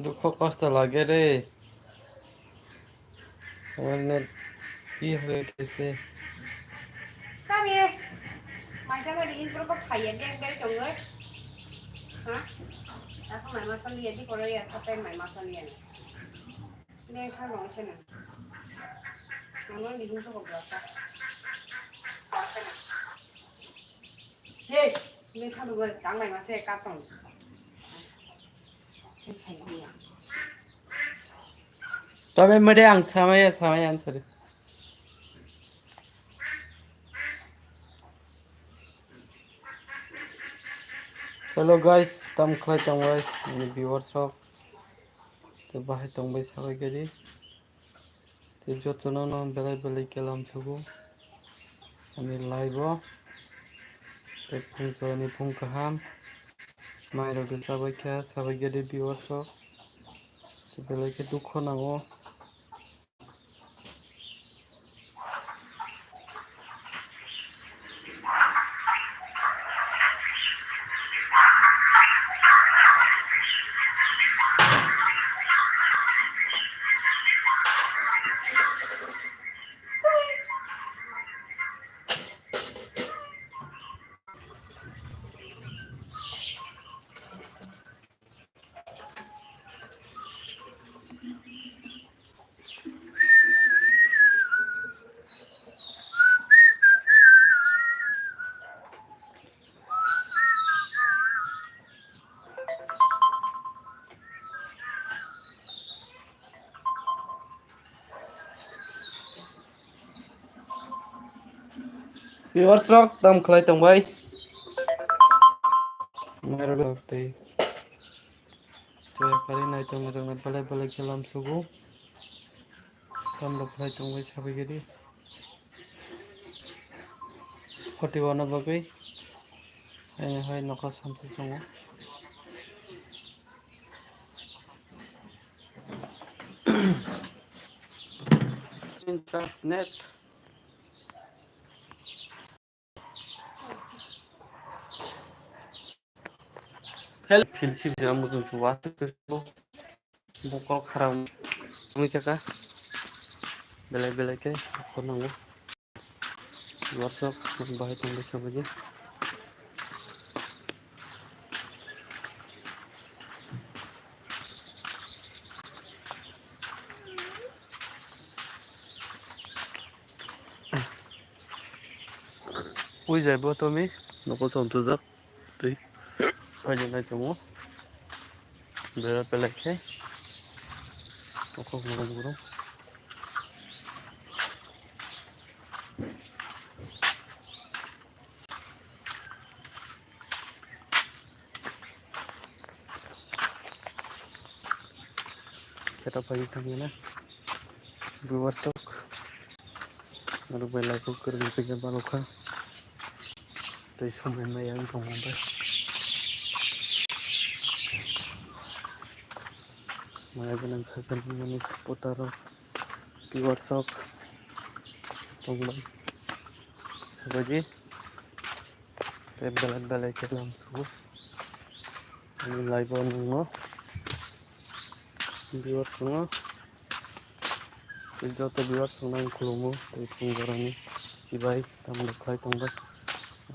दुःख कस्तो लाग्यो रे नेट के हो कैसे Kami, macam mana ini perlu kau payah biar tunggu. Hah? Aku main masal dia di Korea, sampai main masal dia. Dia kan orang sana. Mana di sini cukup berasa. Hei, dia kan dulu tang main masal katong. Ini saya dia. तपाईँ मैले समय answer hello guys तम खै तंबाय अनि viewers ते बाहाय तंबाय साबायगरि ते जतनो न बेलाय बेलाय केलाम सुगु अनि लाइव ते फुंजनि फुं गाहाम माइरो साबायगरि भिउअर्स ते बेलायके दुख नांगौ भिउअर्स तम खै तंबाय माइरो गते जय फारि नाय तंग जोंना बेलाय बेलाय केलाम सुगु तम खै तंबाय साबायगरि फटिवाना बागै हाय नखा सानसे सङो इंटरनेट हेल्प फिलसि बिराम मोजां वाथ बकल खाराम मुइजाका बेलाय बेलायके खनांगौ वर्कशॉप बाहाय तंबाय साबायगरि उइ जायबो तमी नको सन्तुजा तै फाइले नाय तंगो बेला बेलायके नको गरम गरम kita pagi kami na berwasok baru belai kukur di pinggir baloka dari sumber mayang tongomba maya benang kakan manis putaro berwasok tongomba sebagai belai belai ke dalam suhu ini live nunggu berwasok Joto biar senang kelumu dari penggarani cibai tambah kai tambah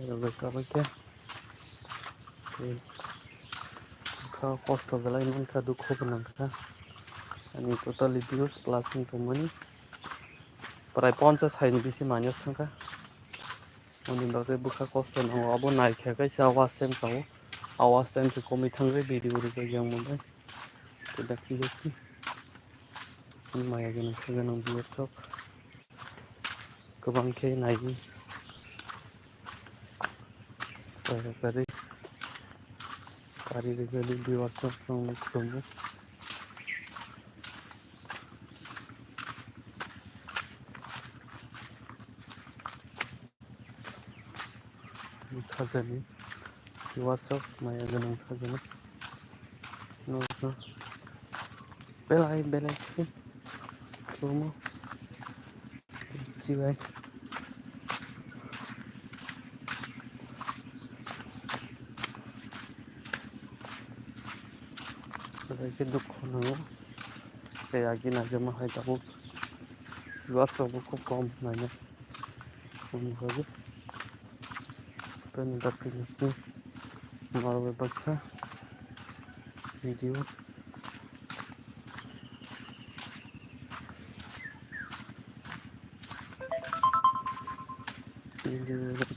ada besar lagi kau kosto galai man kau dukho benang kau ini total views plus untuk money perai 50 hain bisi manjat kau ini bagai buka kosto nang abo naik kai awas tem kau awas tem tu komi thangre video yang mumbai tidak kiri ini maya gini seganang biosok kebangke naik kari kari regali biosok nang ketemu khagani biosok maya ganang khagani no belai belai ketemu cibai Lagi duku nang kayak gini aja mah hai tahu luas aku kom nanya kamu lagi dan tapi ini malu baca video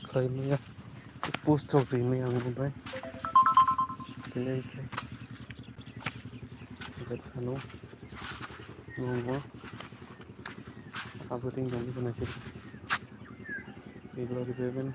klaimnya post ini yang mobile ini kayak sanu nunggu apa tinggal di sana sih itu lagi beben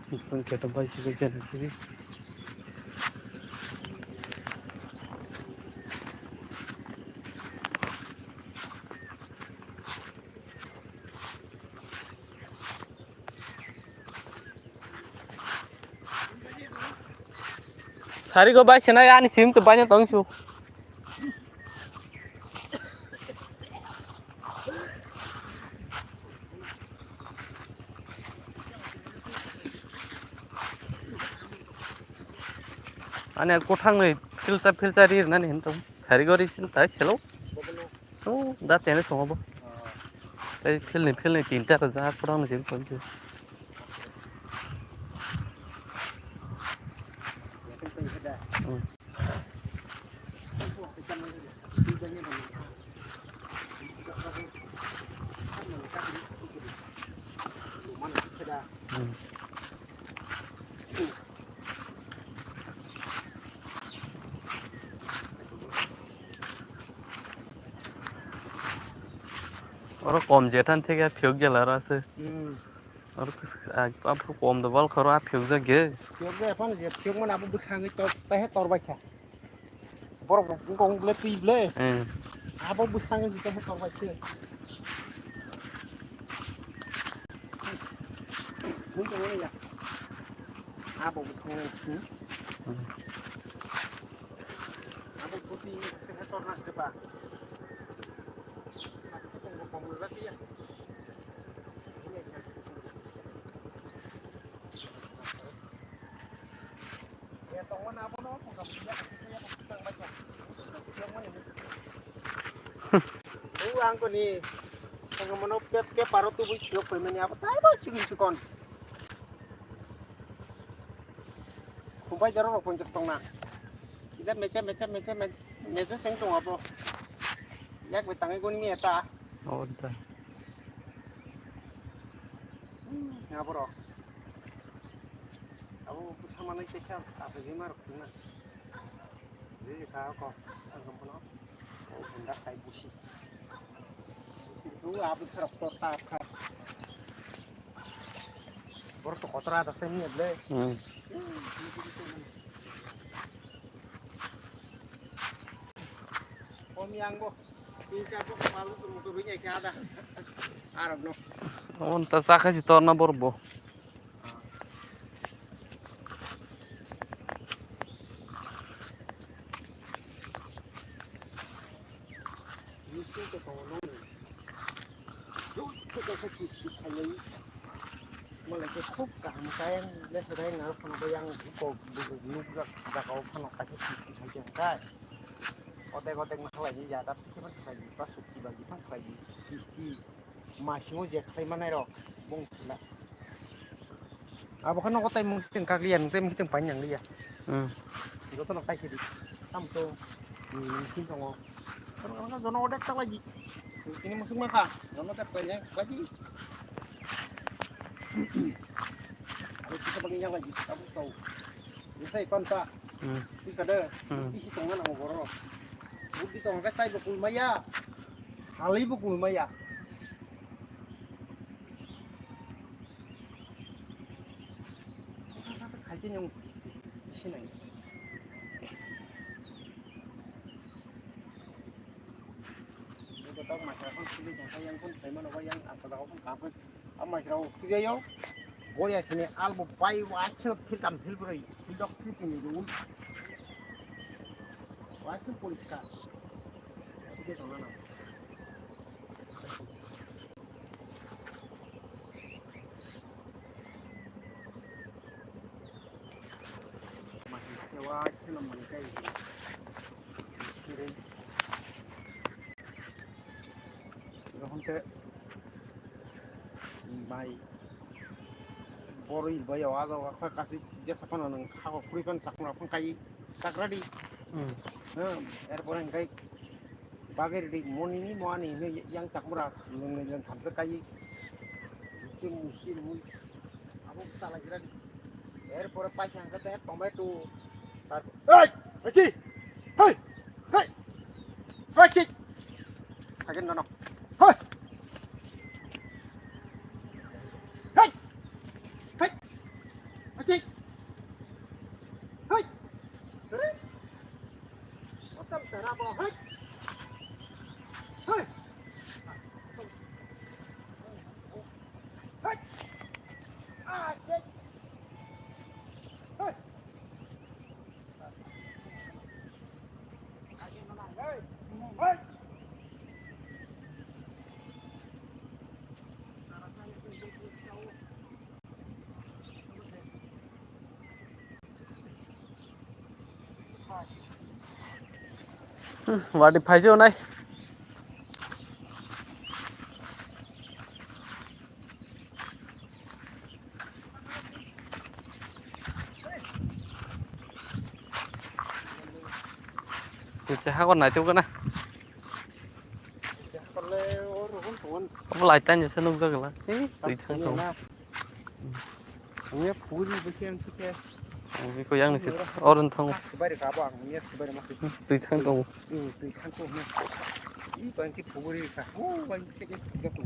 Bukan kita bayi bagian sini. Sari ko bayi sana ya ni sim tu banyak tong su. Ane aku thang nih filter ini nani hentam. Sari ko risin tas hello. Oh, dah tenis sama bu. Tapi fil nih tinta raja kurang nih sim pun. Orang kom jetan tega pyog jala rasa. Orang apa kom the bal karo pyog jage. Pyog je apa nih? Pyog mana apa busang itu teh tor baca. Borok gong lebih ble. Apa busang itu teh tor baca. Mungkin ini ya. Apa busang itu? Apa putih teh tor nak coba. Ya. Ang ko ni ang manop ke paro tu bui siok pe meni apa tai ba chikin chikon kumpai jaro pon jok tong na ida mecha seng tong apa yak be tangai ko ni mi eta Oh dah. ngaporo aku sama nai chesha apa gimar kuna jadi ka ko ang kampono oh benda kai busi itu apa serap total kan baru tuh kotor ada seni ya ble om yang bo tingkat bo malu tuh motornya kayak ada Arab no Oh entah sah sih torna borbo. itu tuh tolong itu tuh sekali mulai cukup kah saya lihat saya nggak pernah yang kok nubrak kau pernah kasih saja kan kotek masalah ini ya tapi cuma lagi pas suki bagi pas lagi isi masih mau jadi mana ro bung lah apa kan kotek mungkin kalian mungkin panjang dia itu tuh kayak gitu tampil mungkin dong orang kan zona udah lagi ini musuh maka nama terpenyak lagi kalau kita bagian lagi kamu tahu biasa ikan tak kita ada isi tongan ang borok bukti tongan ka sai bukul maya hali bukul maya satu kajian yang isi nai tahu masyarakat sini yang pun saya mana yang apa tahu pun kapan masyarakat tiga yo boleh sini albu pai wajib hitam hilberi hidup di sini dulu wajib politika itu sama nama masih wajib nama kayak Honte bai bori bai awaga wakha kasi jasa pana nang khago kurikan sakna pun kai sakradi erpor ang kai bagay di moni ni moani ni yang sakmura nang thamsa kai musim musim mun abo sala giradi erpor paisa ang kata tomato tar hey achi hey hey achi kagen nono hey Cik. Hai. Seri. Otam terabo. Hai. Hai. Hai. Ah, cik. Hai. Aje mana, hai. Hai. वाटी फाइजो नाही तुझे हाँ còn này tiêu cái này không lại tay như thế nông dân là tùy thân không nghe phú đi với em thích em vì có yang này orang thông sebagai kabar nghe sebagai masih tùy thân không tùy thân không ini bang ki phú đi cả bang cái tiga tu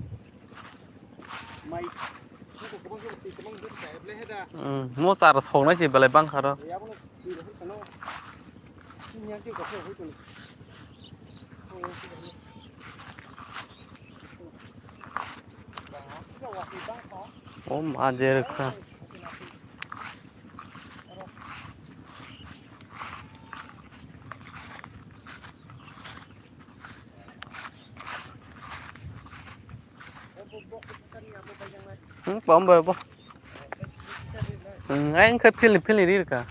mai itu kebang itu kebang itu saya beli ada mua xả rồi sầu nó chỉ beli băng hả đó ya bang di dalam sana ini yang kita kau itu ôm à dễ được ha bom bờ bom anh khơi pin đi được cả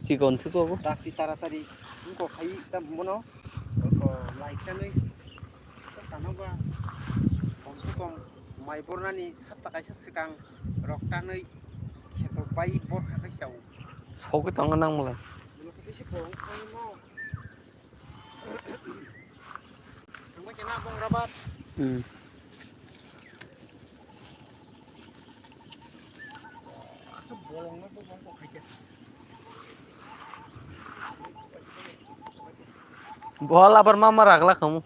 chỉ còn thứ cô tapi taratari engkau kai tam mono lai kanai sana ba kong mai bornani satta kaisa sikang roktanai kheto bai bor khakai sau sáu cái tông năng mà lu kati si bong kai mo tunggu kena bong rabat bolong na to bong ko khai bola bermama ragla kamu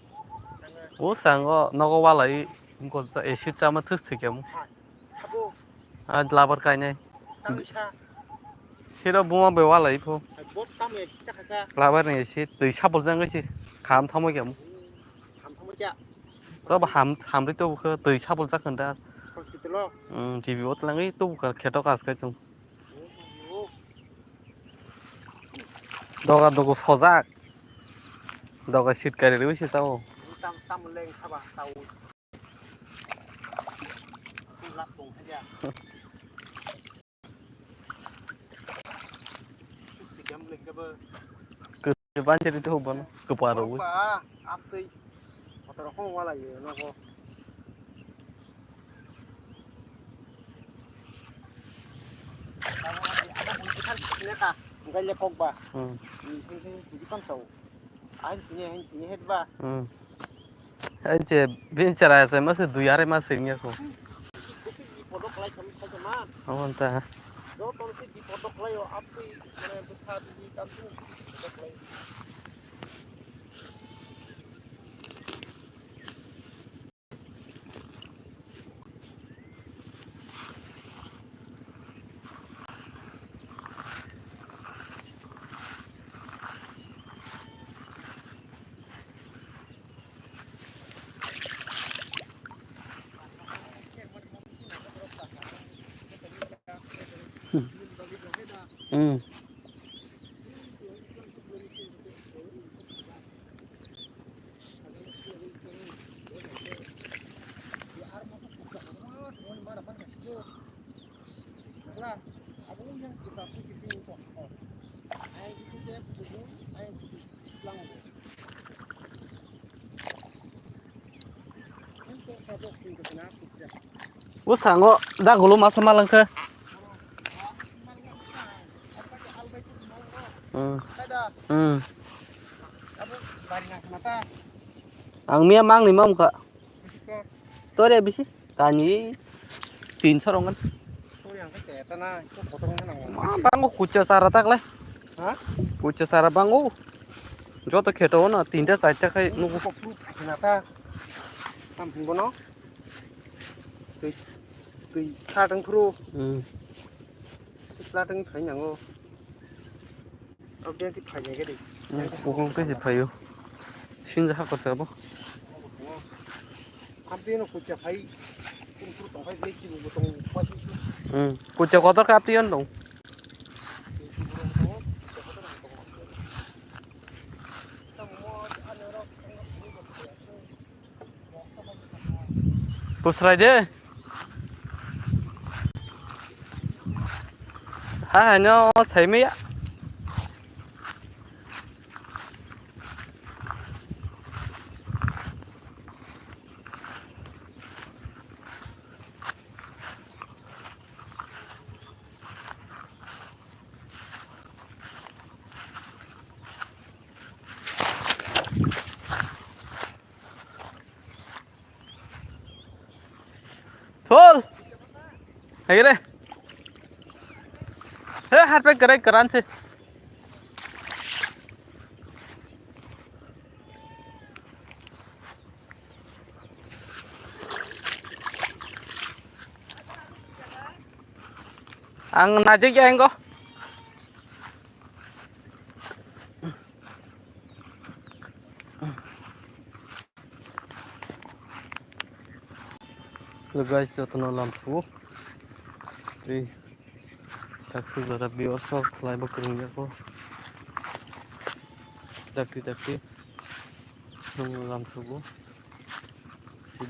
oh sanggo nago walai ko esi chama thus thike mu Labar kainai. Tang isa. Sira bunga bewa lai po. Bot tam ya sisa kasa. Labar ni si tui sabol jang si. Ham thamoi gam. Ham thamu ja. To ba hamri to ke tui sabol jak khanda. Hospital lo. TV ot langi to ka kheto kas kai chung. Doga dogo sojak. Doga sit kari rewi si sao. Tam leng thaba sau. Lap tung aja. Tiga leng ke ber. Ke ban jadi to ban. Ke paro. Ba, aptui. Motor ko wala ye no ko. Ada kan sini ka. Ngai le kok ba. Ni sini kan sau. Anh hết ba. Anh chị bên chả là mà sẽ đuổi ra mà sinh nhá không? Không ta. Ủa sáng ngọ đã gồm mà sao mà lần khơi? Ang mía mang ni mong ka. Tôi đây bisi. Tani tin sarong kan. Bango kucha sara tak le. Hả? Kucha sara bango. Jo to kheto na tinta side ta khai nu ko ta. Tam hình của nó. Tùy tha tăng pro. La tăng phải nhàng ô. Ở bên cái phải nhàng cái gì? Cũng cái gì phải yo. Xin ra học có sao bố? Bên nó kucha phải. Cũng tổng phải lấy gì một tổng quay. Kucha có tất cả tiền đâu. Pusrai deh. Ha nó thấy mấy ạ. Thôi. Thấy đây. Thế hạt phải cái c란 thế. Ang najik ya engko. Lo guys jotono lampu. Di taksi zara biasa kelai bekerja ko. Daki nunggu lampu.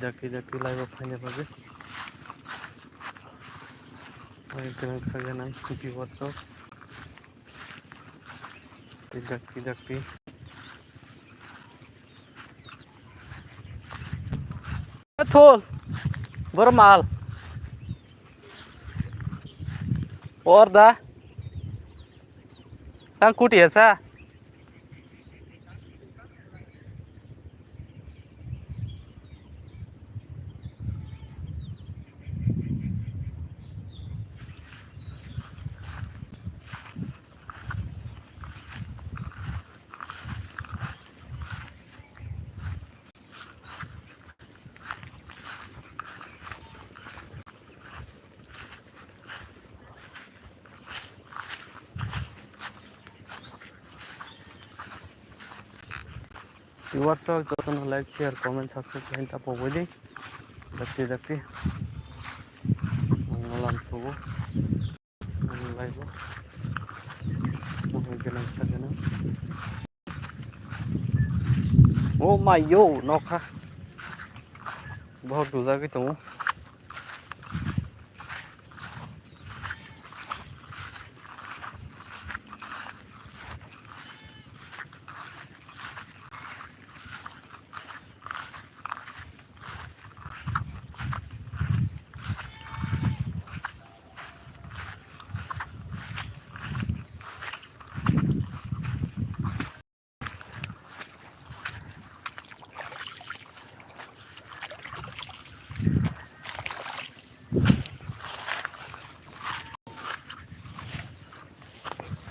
Daki lai bapaknya bagus. Mai kena kaya nang biasa. Daki. Betul. Bermal. Orada. Sang kuti asa. WhatsApp jotono like share comment subscribe kain ta pogoi dakti ngalam sugo live mo gena gena oh my yo nokha bahut duza ki tumu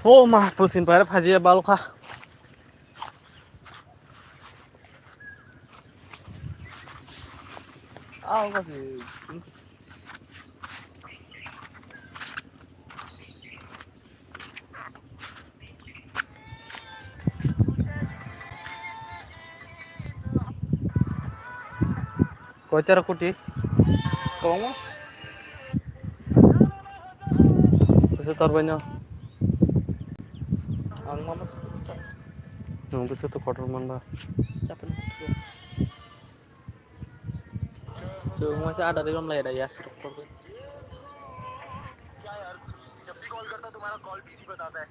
oh ma pusin pare bhaji balkha Ao có gì koitar kuti có á. bisa tarbanyo Ang mama nung bisa tu kotor manda capek. Semua sih ada di dalam layar ya struktur. जब भी call करता तुम्हारा call busy बताता है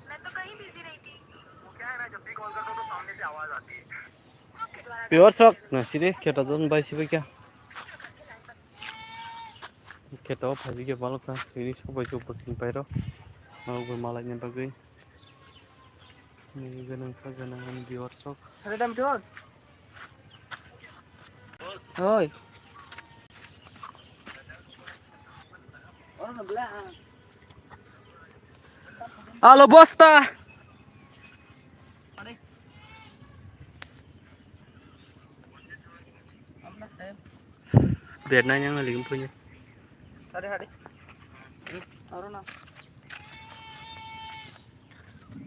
मैं तो कहीं busy नहीं थी वो क्या है ना जब भी कॉल करता तो सामने से आवाज आती है pure shock na sire keta don bai sibe kya keta bhaji ke balkha ini sobai so pusin pairo mau malai ne bagai ni ganang pure shock ada dam tuh oi orang sebelah halo bosta biar nanya ngalih punya hari orang na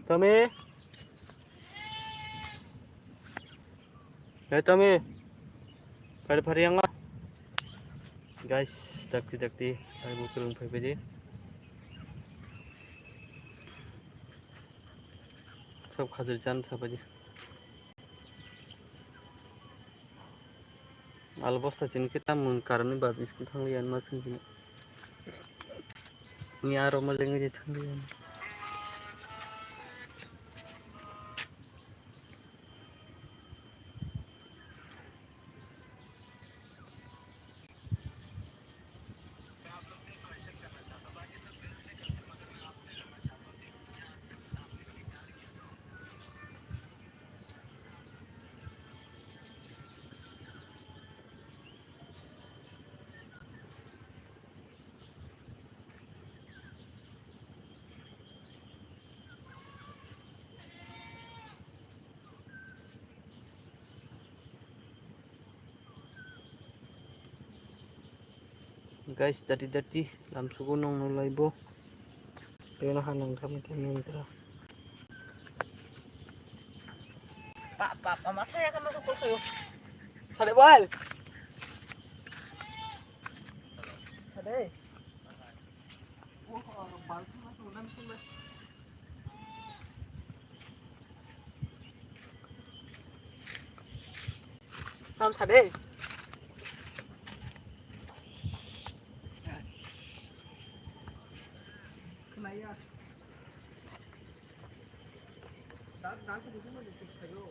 tami tami pare yang guys dakti ai bu kurung phai beje सब खाजर जान साबाजी आल बस्ता चिन के तामुन कारनि बाब school थांलियान मा सोंदिनो नि आरो मोजाङै जे थांलियान guys dati lamsugo nong no laibo pero hanang kami mintra pak mama saya kan masuk kol kayo sade bal sade Nam sade Kemaya Dan ke dulu mau dicek dulu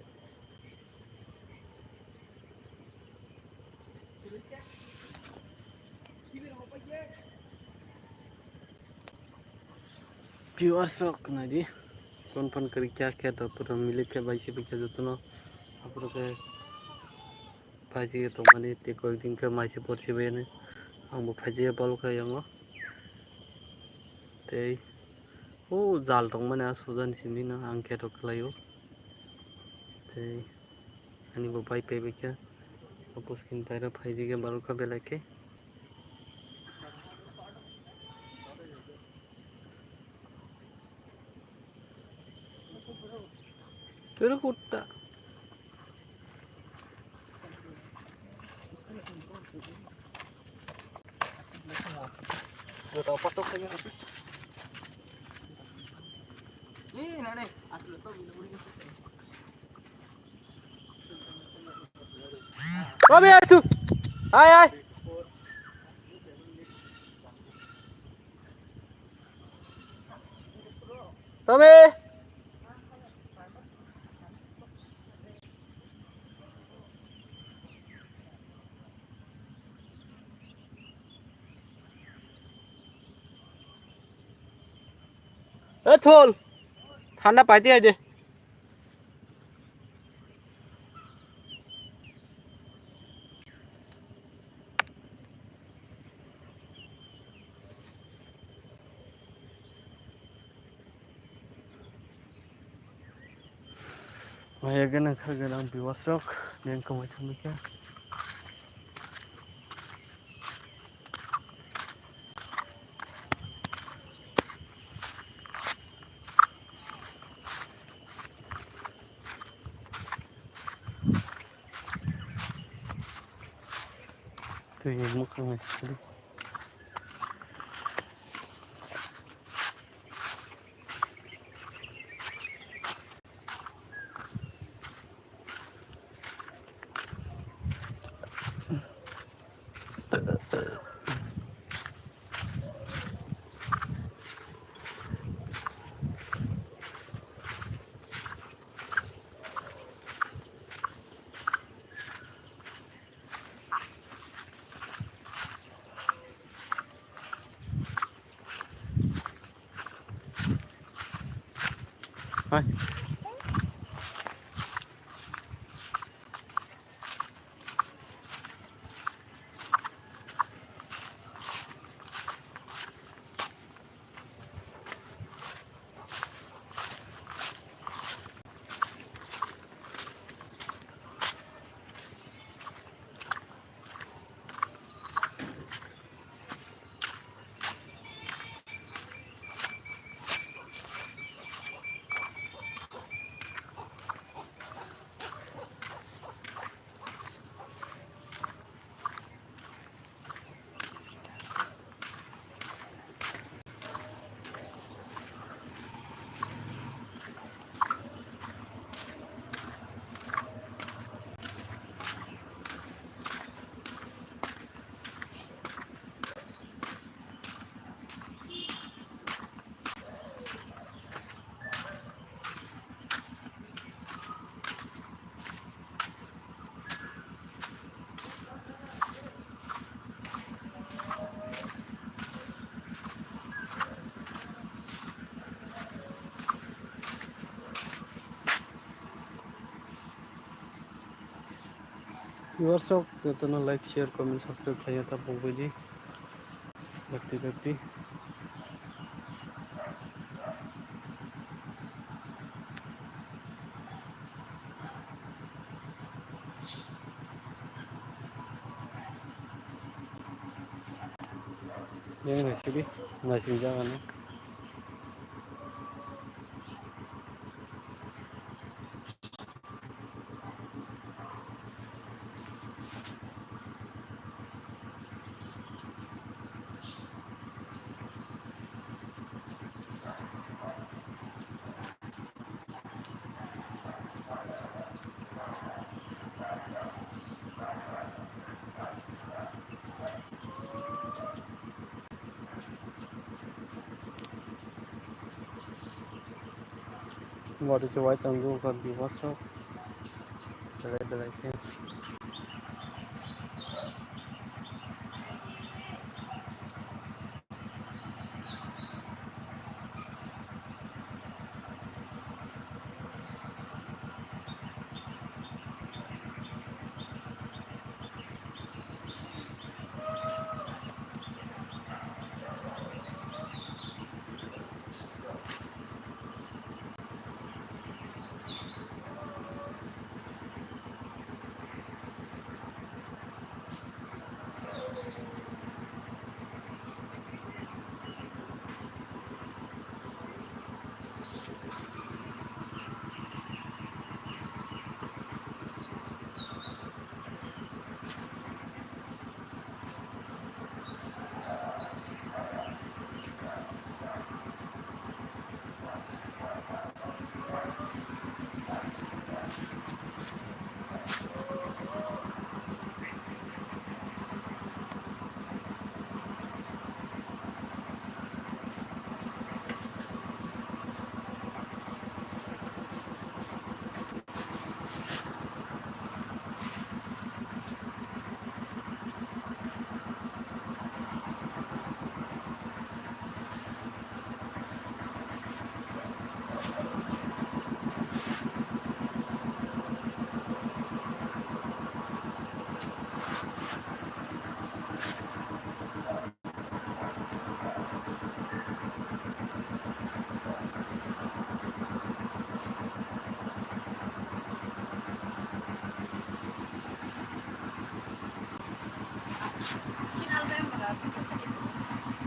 pure shock na ji kon kari kya to pura milik ke baisi bikya jotono apro ke bhaji to mane te koi din ke maisi porsi bene ambo bhaji bal kha yango te o jal tong mane sujan sindi na angke to klayo te ani bo bai pe bikya opus kin paira bhaji ke bal kha belake pero kutta tahu foto kayaknya nanti. Nih, nade, asli tuh bina-bina. Tommy, ayo. Hai, hai. Tommy. থল ঠান্ডা পাইতে আইদে Mayagan ang kagalang biwasok niyang kamay-kamay ka. Ito yung mukhang masakali. Hai. Biwasok, dito na like, share, comment, subscribe kayo tapong pwede. Bakti-bakti. Yan nga sige. Nasinja ka na. What is the white and blue of biwasok? Dalay-dalay kayo.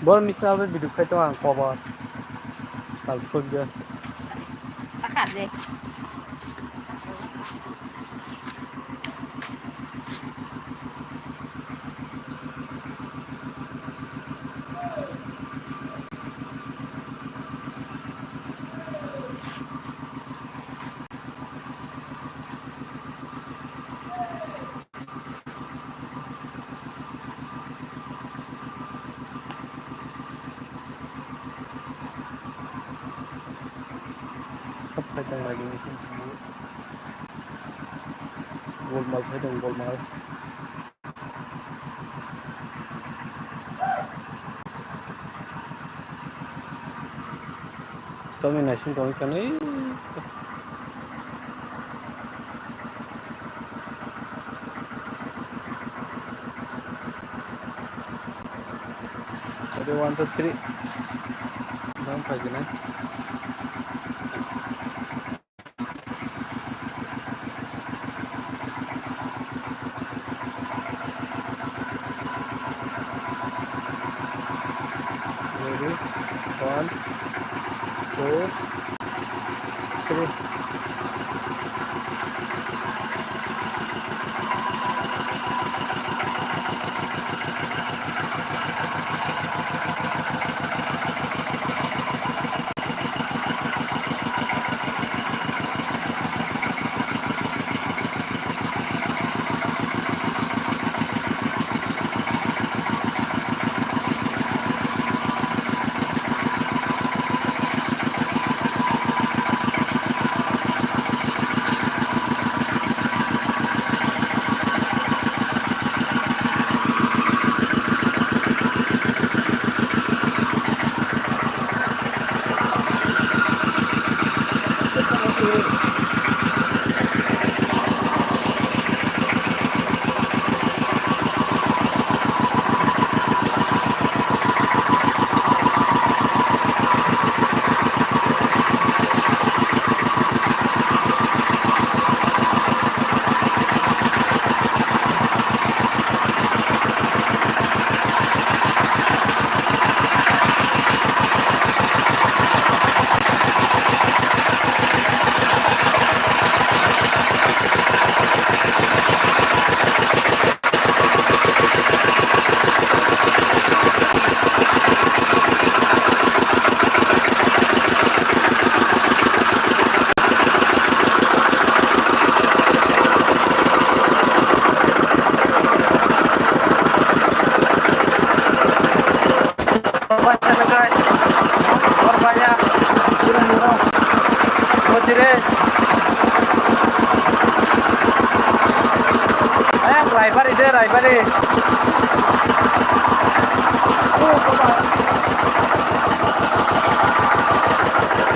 Bor misal be biduk khai to ang kobar. Tal chhod ge. Takat deh. Sab khai tang lagi ni sin. Golmal khai tang golmal. Tomi naisin dong kan ei. Ready 1 2 3. Dong khai gina. Ready 1 2 3. Banyak burung-burung. Berdiri. Driver ini, driver ini.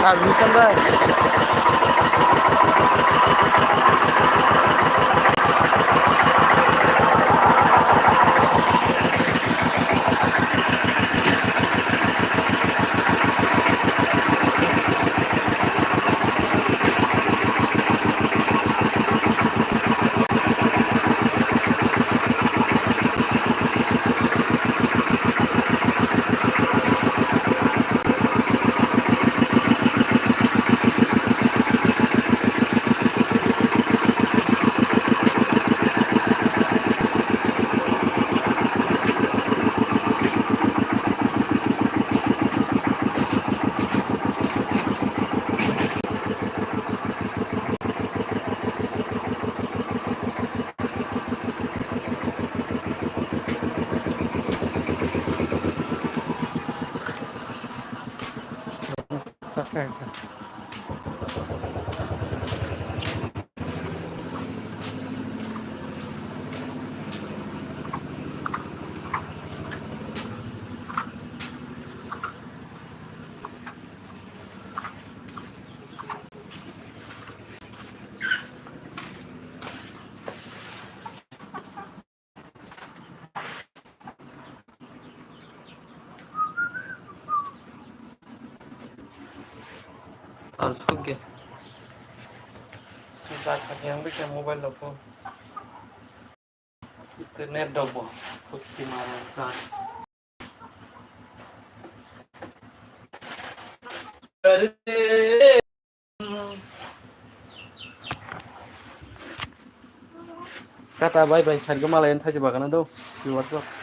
Habis kan, sakit. Al suge. Kita yang bikin mobile lopo. Internet dobo. Kata bye bye, saya kemarin tadi bagan itu, keluar tuh.